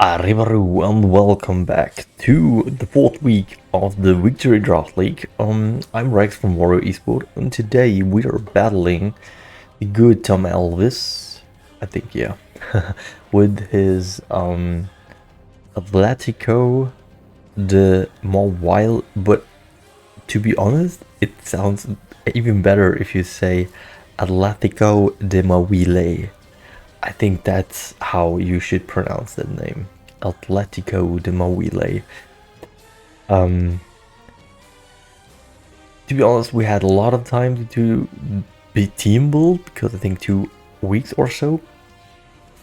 Arribaru and welcome back to the fourth week of the Victory Draft League. I'm Rex from Warrior Esport, and today we are battling the good Tom Elvis, I think, yeah, with his Atletico, the Mawile, but to be honest, it sounds even better if you say Atletico de Mawile. I think that's how you should pronounce that name. Atletico de Mawile. To be honest, we had a lot of time to be team build because I think 2 weeks or so.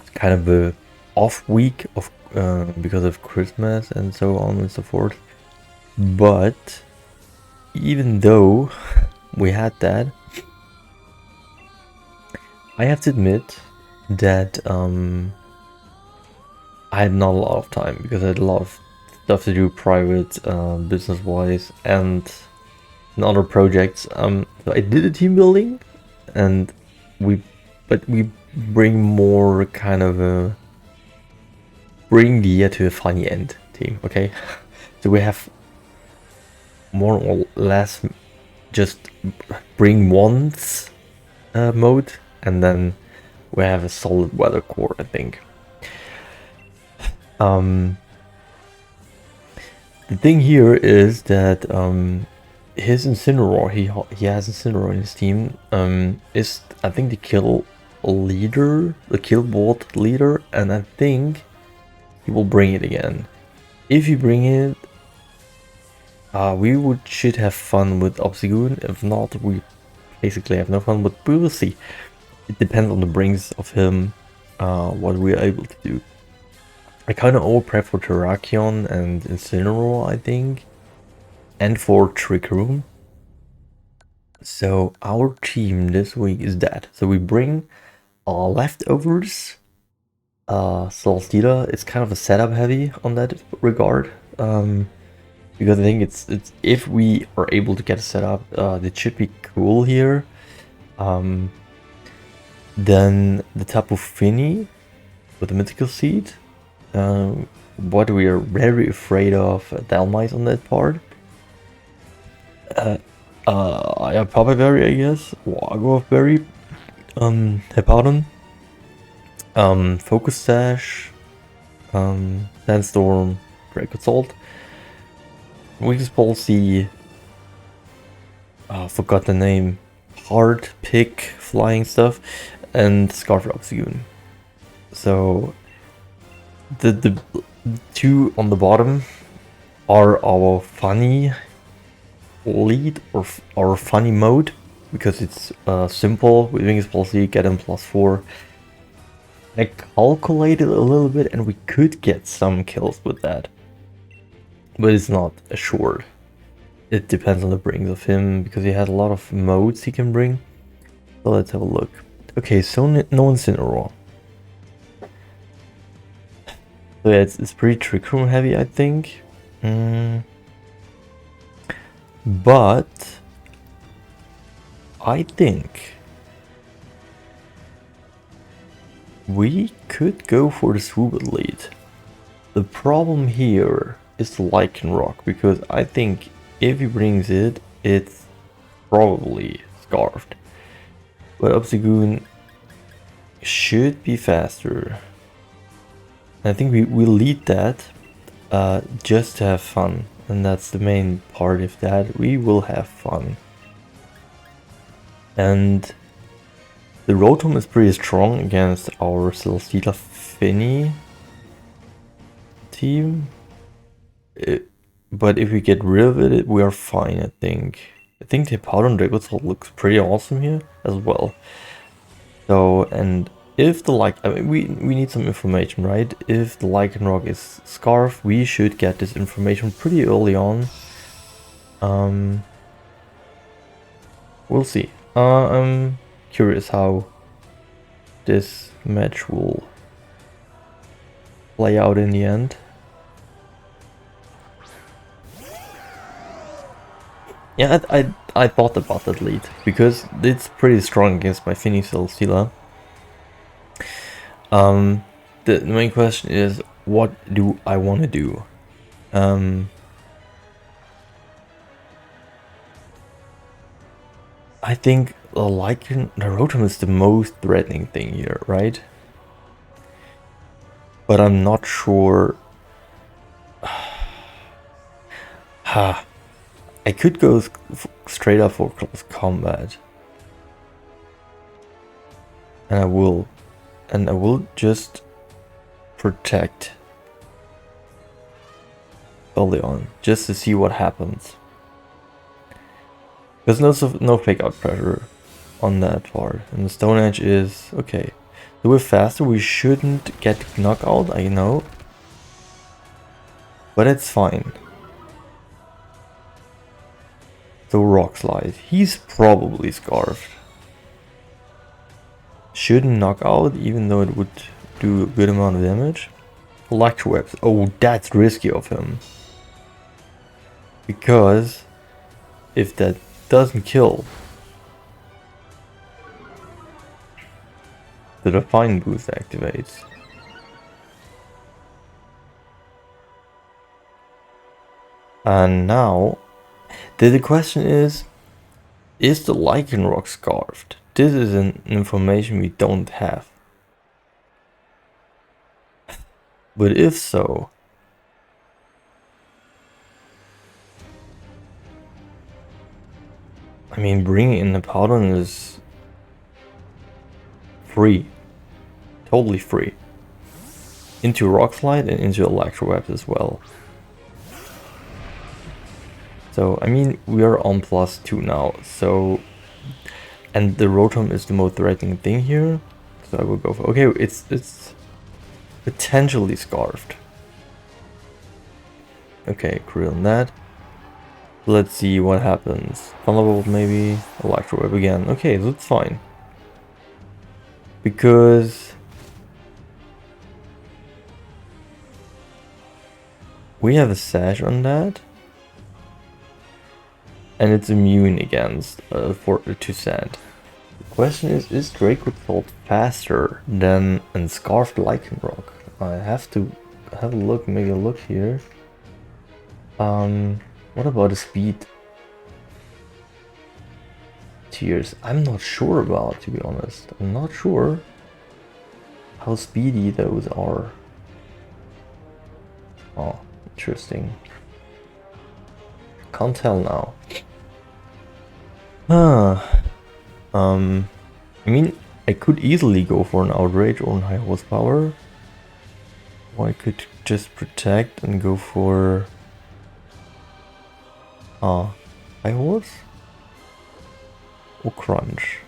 It's kind of a off week of because of Christmas and so on and so forth. But even though we had that, I have to admit that I had not a lot of time because I had a lot of stuff to do private, business-wise, and in other projects. So I did a team building, and we bring more kind of a bring the year to a funny end team. Okay, so we have more or less just bring once mode, and then we have a solid weather core, I think. The thing here is that his Incineroar, he has Incineroar in his team, is I think the kill leader, the kill bot leader, and I think he will bring it again. If he bring it, we should have fun with Obsigoon. If not, we basically have no fun, but we will see. It depends on the brings of him, what we are able to do. I kind of over-prep for Terrakion and Incineroar, I think, and for Trick Room. So our team this week is that. So we bring leftovers, Celesteela. It's kind of a setup heavy on that regard, because I think it's if we are able to get a setup, it should be cool here. Then the Tapu Fini with the Mythical Seed. What we are very afraid of, Dhelmise on that part. Yeah, Papa Berry, I guess. Wago Berry. Hippowdon. Focus Sash. Sandstorm. Break Assault. Weakest Policy. Forgot the name. Hard Pick, flying stuff, and Scarf Obsidian. So the two on the bottom are our funny lead or our funny mode, because it's simple. With Wings Policy, get him +4. I calculated a little bit and we could get some kills with that, but it's not assured. It depends on the brings of him, because he has a lot of modes he can bring. So let's have a look. Okay, so no Incineroar. So yeah, it's pretty Trick Room heavy, I think. But I think we could go for the Swoobit lead. The problem here is the Lycanroc, because I think if he brings it, it's probably Scarfed. But Obsigoon should be faster. I think we lead that just to have fun, and that's the main part of that. We will have fun. And the Rotom is pretty strong against our Celesteela Fini team. But if we get rid of it, we are fine, I think. I think the Powder and Dragosol looks pretty awesome here as well. So, and if the I mean, we need some information, right? If the Lycanroc is Scarf, we should get this information pretty early on. We'll see. I'm curious how this match will play out in the end. Yeah, I thought about that lead, because it's pretty strong against my Fini Celesteela. the main question is, what do I want to do? I think the Rotom is the most threatening thing here, right? But I'm not sure. I could go straight up for close combat. And I will just protect Leon just to see what happens. There's no fake out pressure on that part, and the Stone Edge is okay. So we're faster, we shouldn't get knockout, I know, but it's fine. So Rock Slide, he's probably scarfed. Shouldn't knock out, even though it would do a good amount of damage. Electro Webs, oh, that's risky of him. Because if that doesn't kill, the Define boost activates. And now, the question is the Lycanroc scarfed? This is an information we don't have. But if so, I mean, bringing in the Powdon is free. Totally free. Into Rock Slide and into Electro Webs as well. So, I mean, we are on +2 now, so... And the Rotom is the most threatening thing here. So I will go for... Okay, it's potentially scarfed. Okay, Krill on that. Let's see what happens. Thunderbolt maybe, Electro Web again. Okay, that's fine. Because we have a Sash on that. And it's immune against to Sand. The question is Draco Thought faster than a Scarfed Lycanroc? I have to have a look, make a look here. What about the speed tiers? I'm not sure about, to be honest. I'm not sure how speedy those are. Oh, interesting. Can't tell now. I mean, I could easily go for an Outrage or a high horsepower. Or I could just protect and go for high horse or crunch.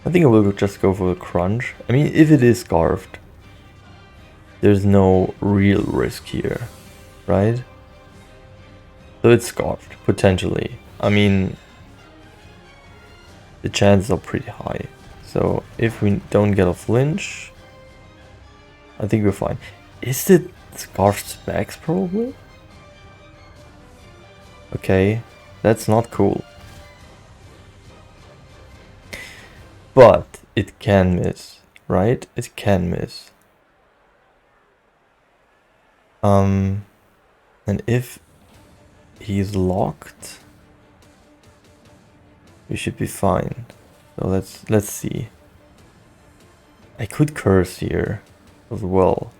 I think I will just go for the crunch. I mean, if it is scarfed, there's no real risk here, right? So it's scarfed, potentially. I mean, the chances are pretty high. So if we don't get a flinch, I think we're fine. Is it scarfed specs probably? Okay, that's not cool. But it can miss, right? It can miss. And if he's locked, we should be fine. So let's see. I could curse here as well.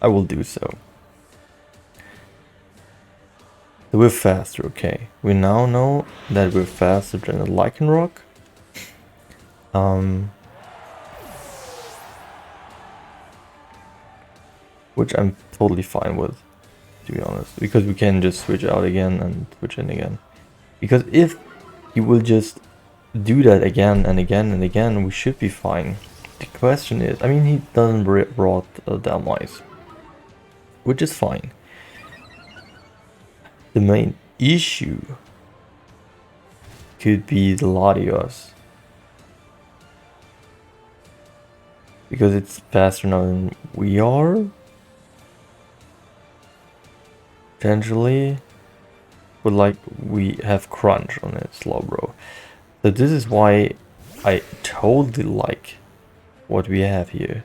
I will do so. So we're faster, okay. We now know that we're faster than a Lycanroc. Which I'm totally fine with, to be honest. Because we can just switch out again and switch in again. Because if you will just do that again and again and again, we should be fine. The question is, I mean, he doesn't brought Dalmice, which is fine. The main issue could be the Latios. Because it's faster now than we are. Potentially. But like, we have crunch on it, Slowbro. So this is why I totally like what we have here.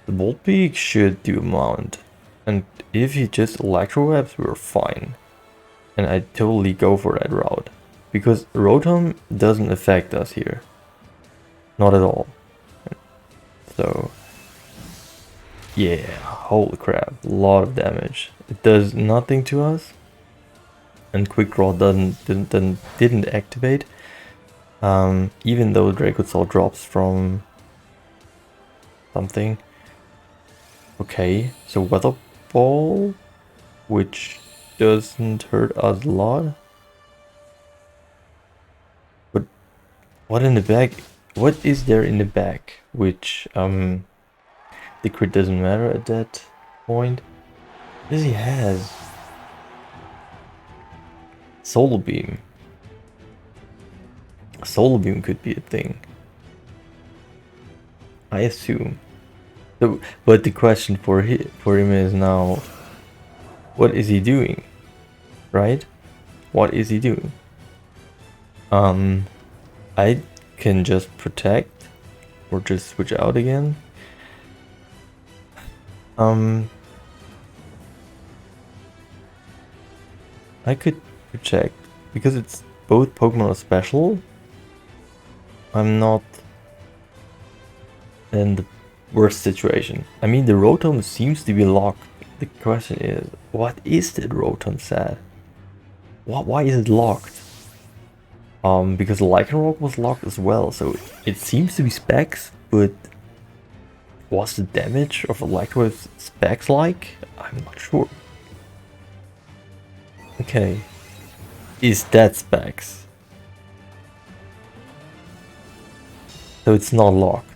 The Bolt Peak should do mount, and if he just electro webs, we're fine. And I totally go for that route, because Rotom doesn't affect us here. Not at all. So, yeah, holy crap, a lot of damage. It does nothing to us, and Quick Draw didn't activate. Even though Dracosaur drops from something. Okay, so Weather Ball, which doesn't hurt us a lot. But what in the back? What is there in the back? Which the crit doesn't matter at that point. What does he has? Solar Beam. Solar Beam could be a thing, I assume. So, but the question for him is now, what is he doing? Right? What is he doing? I can just protect or just switch out again. I could protect because it's both Pokemon are special. I'm not in the worst situation. I mean, the Rotom seems to be locked. The question is, what is that Rotom set? Why is it locked? Because Lycanroc was locked as well, so it seems to be specs, but what's the damage of a Lycanroc specs like? I'm not sure. Okay. Is that specs? So it's not locked.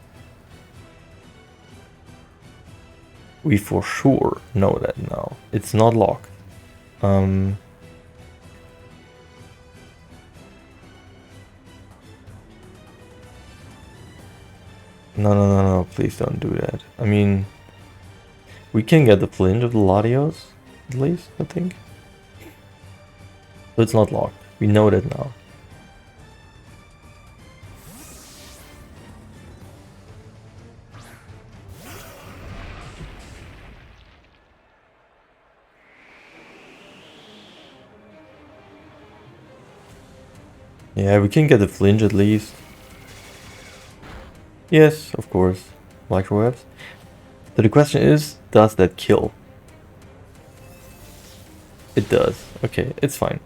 We for sure know that now. It's not locked. No, please don't do that. I mean, we can get the flinch of the Latios, at least, I think. So it's not locked. We know that now. Yeah, we can get the flinch at least. Yes, of course. Microwaves. So the question is, does that kill? It does. Okay, it's fine.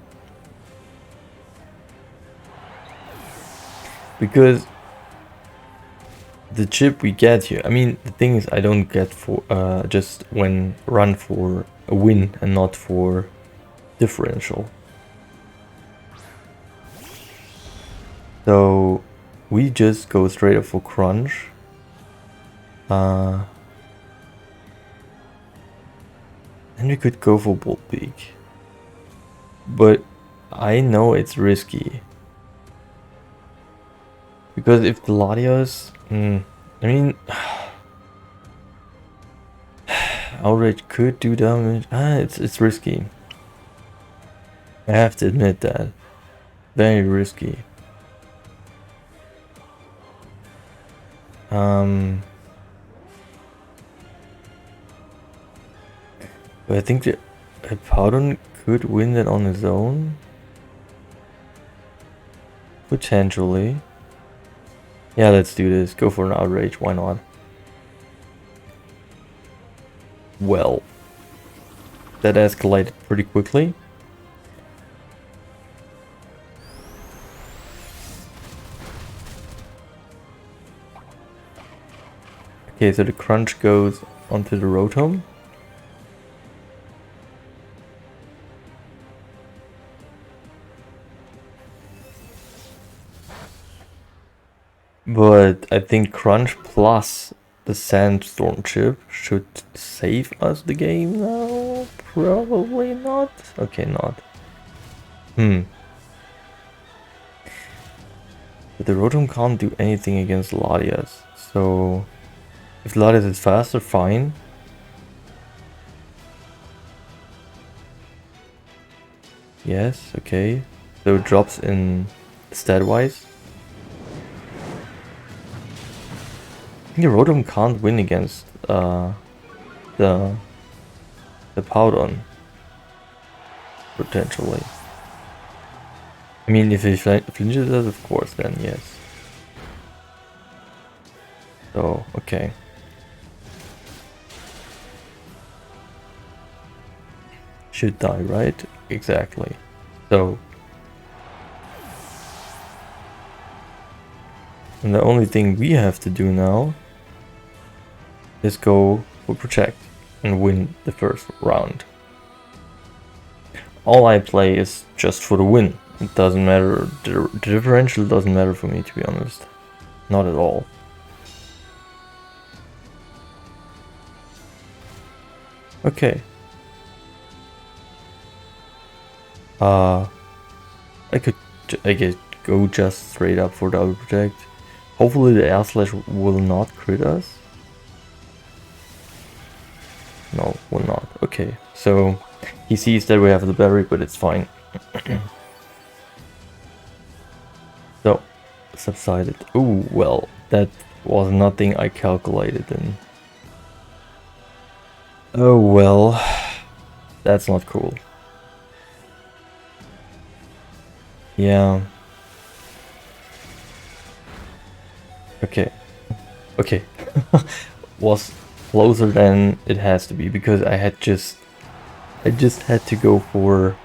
Because the chip we get here, I mean, the thing is I don't get for just when run for a win and not for differential. So we just go straight up for crunch. And we could go for Bolt Peak. But I know it's risky. Because if the Latios... I mean... Outrage could do damage. It's risky. I have to admit that. Very risky. But I think that Powdon could win that on his own. Potentially. Yeah, let's do this. Go for an outrage. Why not? Well, that escalated pretty quickly. Okay, so the crunch goes onto the Rotom. But I think crunch plus the sandstorm chip should save us the game now. Probably not. Okay, not. But the Rotom can't do anything against Latias. So if Latias is faster, fine. Yes, okay. So it drops in stat wise. The Rotom can't win against the Powdon, potentially. I mean, if he flinches us, of course, then yes. So, okay. Should die, right? Exactly. So, and the only thing we have to do now is go for Protect and win the first round. All I play is just for the win. It doesn't matter, the differential doesn't matter for me, to be honest. Not at all. Okay. I could go just straight up for double protect. Hopefully the air slash will not crit us. No, will not. Okay, so he sees that we have the berry, but it's fine. So, subsided. Oh, well, that was nothing I calculated in. Oh, well, that's not cool. Yeah. Okay. Okay. Was closer than it has to be because I just had to go for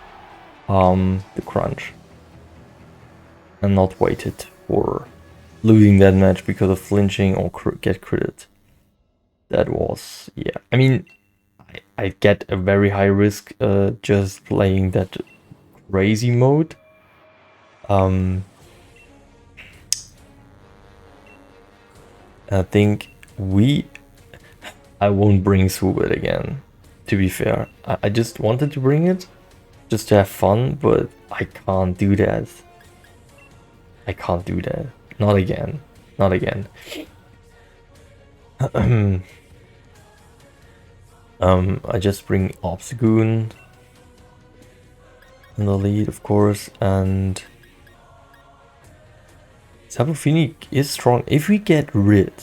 the crunch and not waited for losing that match because of flinching or get critted. That was, yeah. I mean, I get a very high risk just playing that crazy mode. I think I won't bring Swoobit again, to be fair. I just wanted to bring it, just to have fun, but I can't do that. I can't do that. Not again. Not again. I just bring Obstagoon in the lead, of course, and Tapu Fini is strong. If we get rid,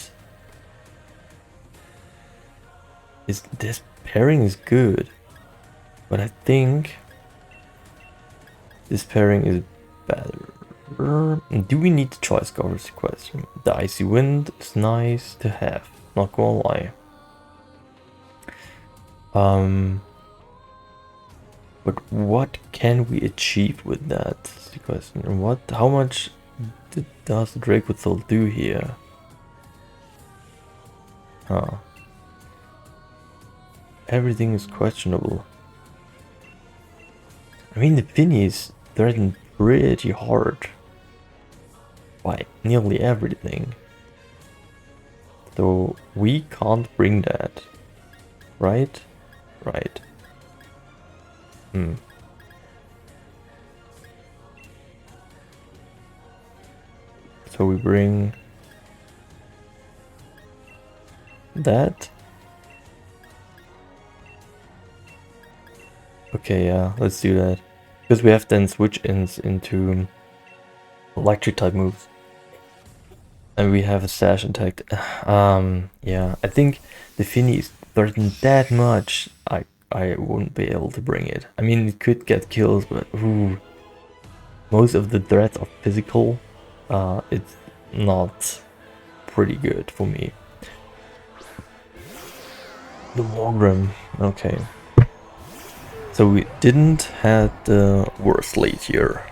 this pairing is good, but I think this pairing is better. Do we need the choice cover is the question. The Icy Wind is nice to have, not gonna lie. But what can we achieve with that is the question. How much does the Dracothol do here? Huh. Everything is questionable. I mean, the Finnies threaten pretty hard by nearly everything. So we can't bring that, right? Right. So we bring that. Okay, yeah, let's do that. Because we have then switch-ins into electric type moves. And we have a sash intact. Yeah, I think the Finnies threaten that much. I wouldn't be able to bring it. I mean, it could get kills, but ooh, most of the threats are physical. It's not pretty good for me. The Wargrim, okay. So we didn't have the worst lead here.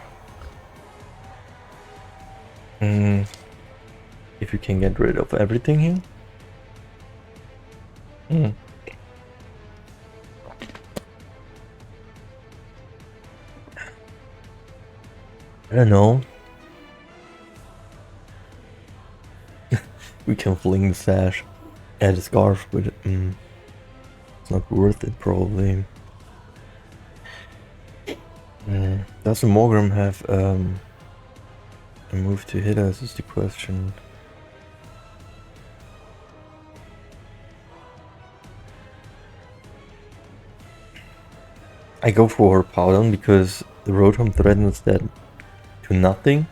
If we can get rid of everything here. I don't know. We can fling the sash, add a scarf, but it's not worth it probably. Does the Morgrim have a move to hit us is the question. I go for Powdon because the Rotom threatens that to nothing.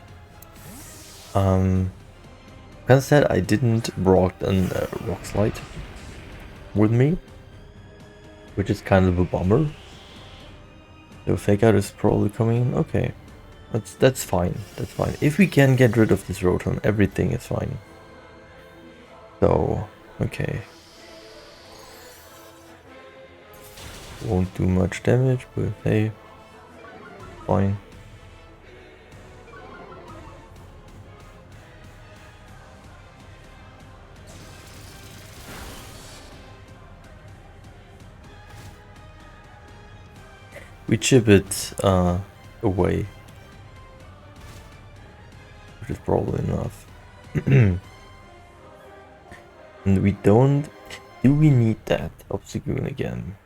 Kind of sad I didn't brought an rock slide with me, which is kind of a bummer. The fake out is probably coming. Okay, that's fine. That's fine. If we can get rid of this Rotom, everything is fine. So okay, won't do much damage, but hey, fine. We chip it away, which is probably enough. And we don't... Do we need that Obstagoon again?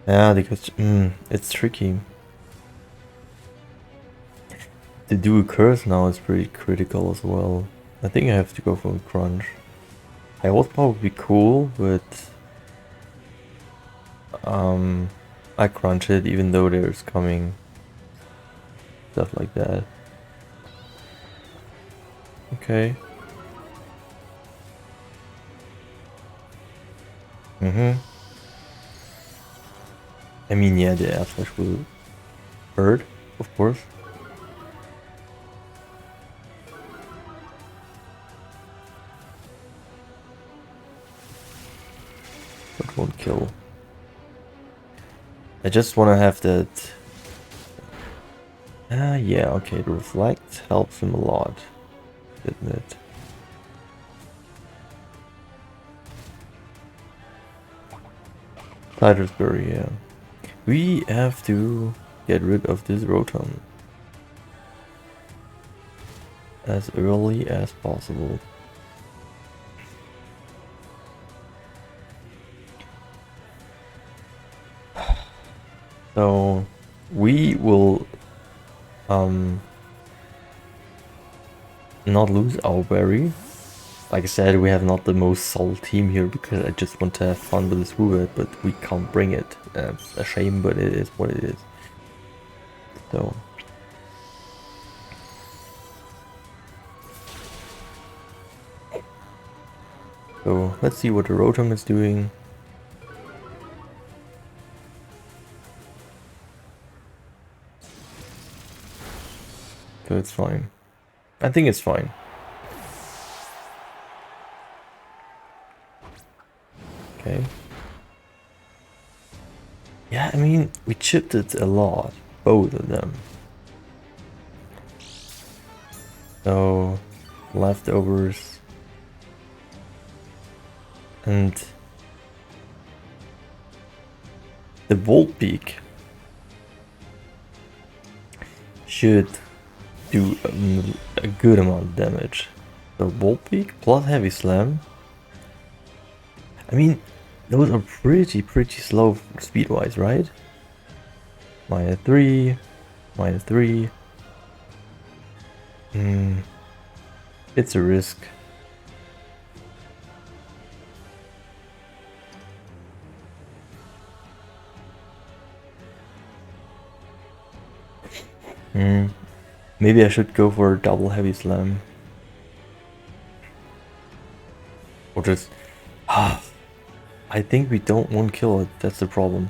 Yeah, because it's tricky. To do a curse now is pretty critical as well. I think I have to go for a crunch. I was probably cool, but I crunch it even though there's coming stuff like that. Okay. I mean, yeah, the air slash will hurt, of course. But won't kill. I just want to have that. Yeah, okay, the reflect helps him a lot, admit. Citrusberry, yeah. We have to get rid of this Rotom as early as possible. So we will not lose our berry. Like I said, we have not the most solid team here because I just want to have fun with this Woobat, but we can't bring it. It's a shame, but it is what it is. So let's see what the Rotom is doing. So it's fine. I think it's fine. Okay. Yeah, I mean, we chipped it a lot, both of them. So, leftovers. And the Volt Peak should do a good amount of damage. So Volt Peak plus Heavy Slam. I mean, those are pretty slow speed-wise, right? -3, -3. It's a risk. Maybe I should go for a double Heavy Slam. Or just... I think we don't want to kill it, that's the problem.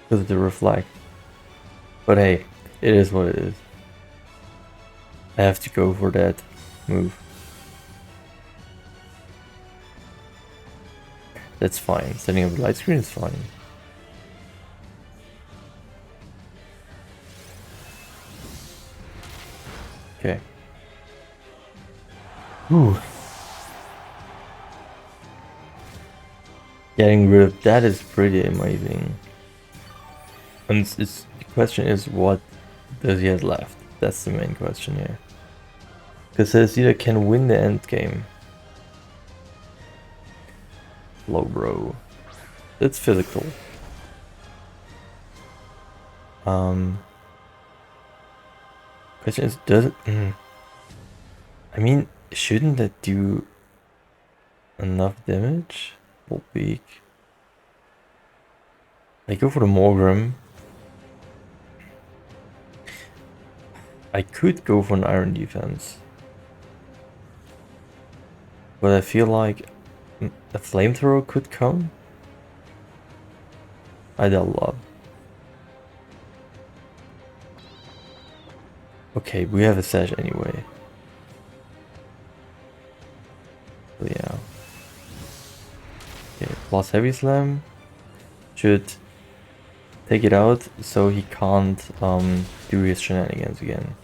Because of the reflect. But hey, it is what it is. I have to go for that move. That's fine. Setting up the light screen is fine. Okay. Ooh. Getting rid of that is pretty amazing. And the question is, what does he have left? That's the main question here. Because Celestia can win the end game. Low bro. It's physical. Question is, does it... I mean, shouldn't that do enough damage? Full peak. I go for the Morgrim. I could go for an Iron Defense. But I feel like a Flamethrower could come. I doubt a lot. Okay, we have a Sash anyway. So yeah. Okay, plus Heavy Slam should take it out so he can't do his shenanigans again.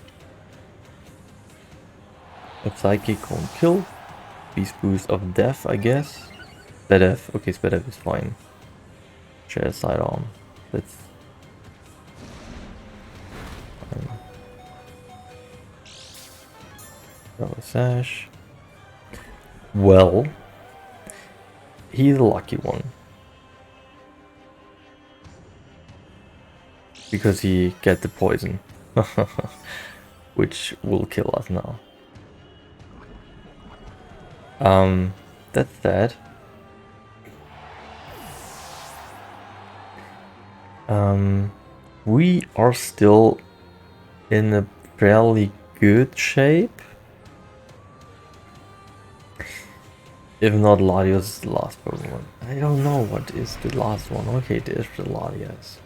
A Psychic won't kill. Beast Boost of Death, I guess. Spadef. Okay, Spadef is fine. Share Sidearm. That's fine. Throw a Sash. Well, he's a lucky one. Because he get the poison. Which will kill us now. That's that. We are still in a fairly good shape. If not, Latios is the last Pokemon. I don't know what is the last one. Okay, it is the Latios.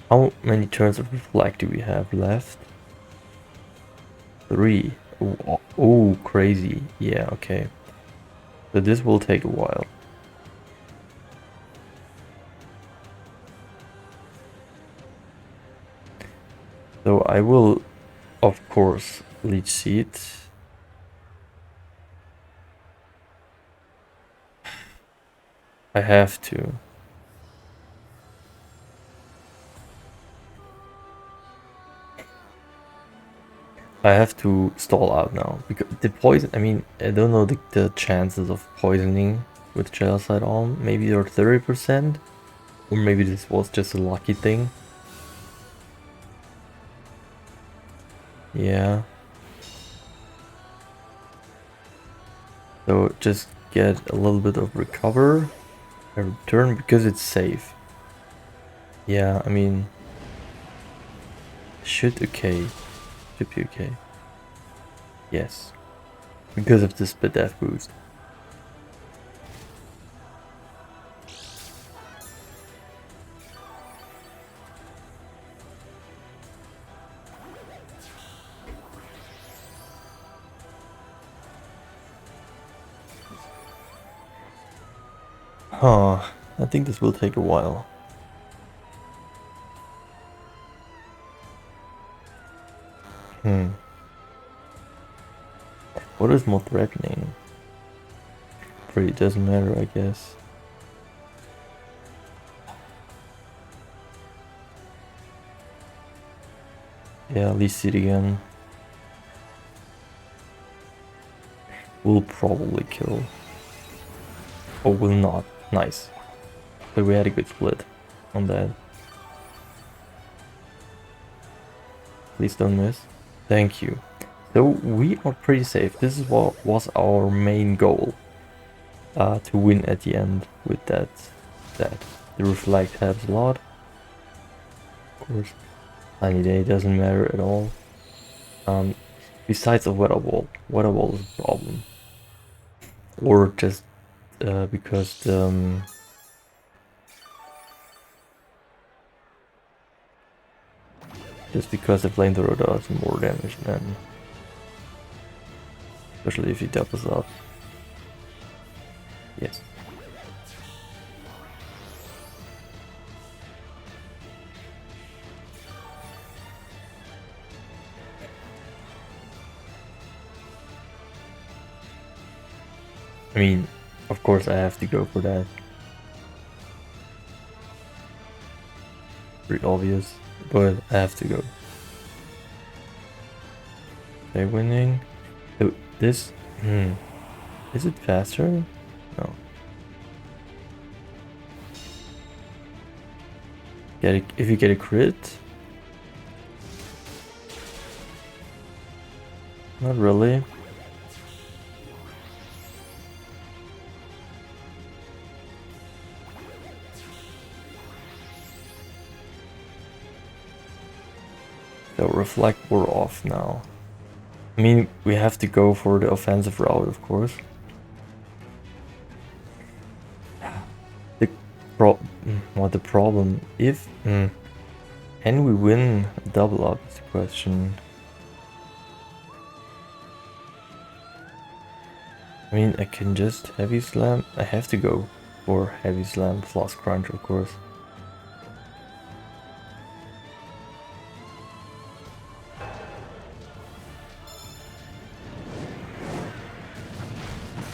How many turns of Reflect do we have left? 3. Oh, crazy. Yeah, okay. So this will take a while. So I will, of course, Leech Seed. I have to. I have to stall out now because the poison. I mean, I don't know the chances of poisoning with Gel Side on. Maybe they're 30%, or maybe this was just a lucky thing. Yeah. So just get a little bit of recover, a return because it's safe. Yeah, I mean, should be okay. Yes, because of this Spadef boost. Huh, I think this will take a while. What is more threatening? Pretty doesn't matter, I guess. Yeah, at least it again. Will probably kill. Or will not. Nice. But we had a good split on that. Please don't miss. Thank you. So we are pretty safe. This is what was our main goal. To win at the end with that. The Reflect helps a lot. Of course. Sunny Day doesn't matter at all. Besides a Weather Wall. Weather Wall is a problem. Or just because the... just because the Flamethrower does more damage than... especially if he doubles up. Yes. I mean, of course I have to go for that. Pretty obvious, but I have to go. They're winning. So this... Is it faster? No. if you get a crit. Not really. So reflect, we're off now. I mean, we have to go for the offensive route, of course. The problem, if can we win double up is the question. I mean, I can just heavy slam. I have to go for heavy slam plus crunch, of course.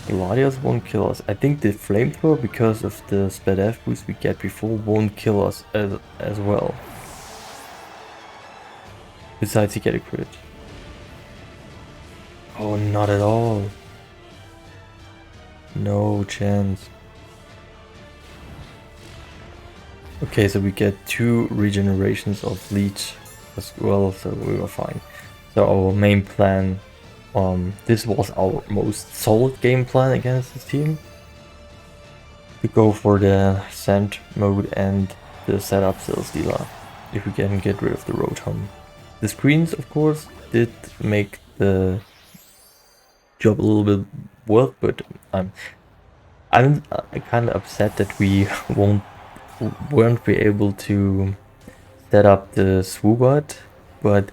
Gladius won't kill us. I think the flamethrower, because of the speed F boost we get before, won't kill us as well. Besides, he get a crit. Oh, not at all. No chance. Okay, so we get 2 regenerations of leech as well, so we were fine. So our main plan, this was our most solid game plan against this team. To go for the sand mode and the setup Sales Dealer, if we can get rid of the Rotom. The screens, of course, did make the job a little bit work, but I'm kind of upset that we weren't be able to set up the Swoobot, but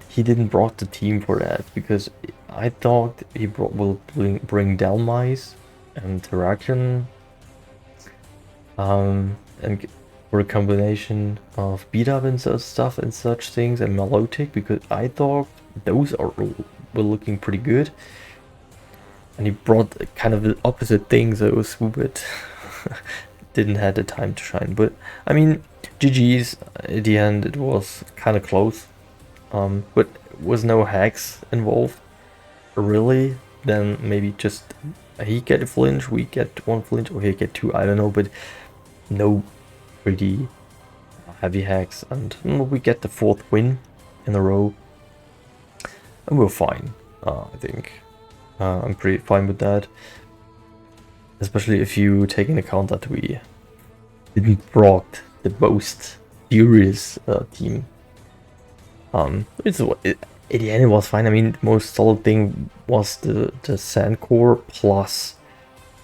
he didn't brought the team for that, because I thought he will bring Delmise and Terrakion, and for a combination of beat up and such stuff and such things, and Melodic, because I thought those were looking pretty good. And he brought kind of the opposite thing, so Swoobot didn't have the time to shine. But I mean, GG's at the end, it was kind of close. But was no hacks involved, really. Then maybe just he get a flinch, we get 1 flinch, or he get 2, I don't know, but no pretty heavy hacks, and we get the 4th win in a row, and we're fine. I think I'm pretty fine with that, especially if you take into account that we didn't brought the most furious team. At the end it was fine. I mean, the most solid thing was the Sand Core plus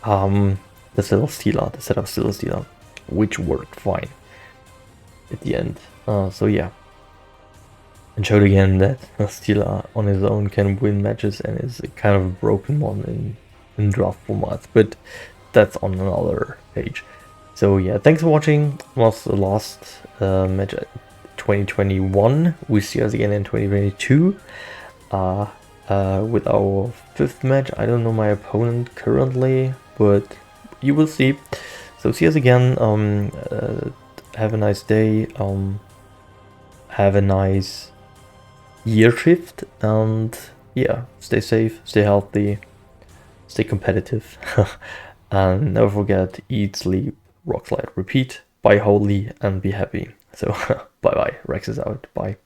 the setup Stealer, which worked fine at the end. So yeah, and showed again that Stealer on his own can win matches and is a kind of a broken one in draft formats, but that's on another page. So yeah, thanks for watching. It was the last match 2021. We see us again in 2022 with our 5th match. I don't know my opponent currently, but you will see. So see us again. Have a nice day. Have a nice year shift, and yeah, stay safe, stay healthy, stay competitive, and never forget, eat, sleep, rock, slide, repeat. Buy Holy and be happy. So bye bye. Rex is out. Bye.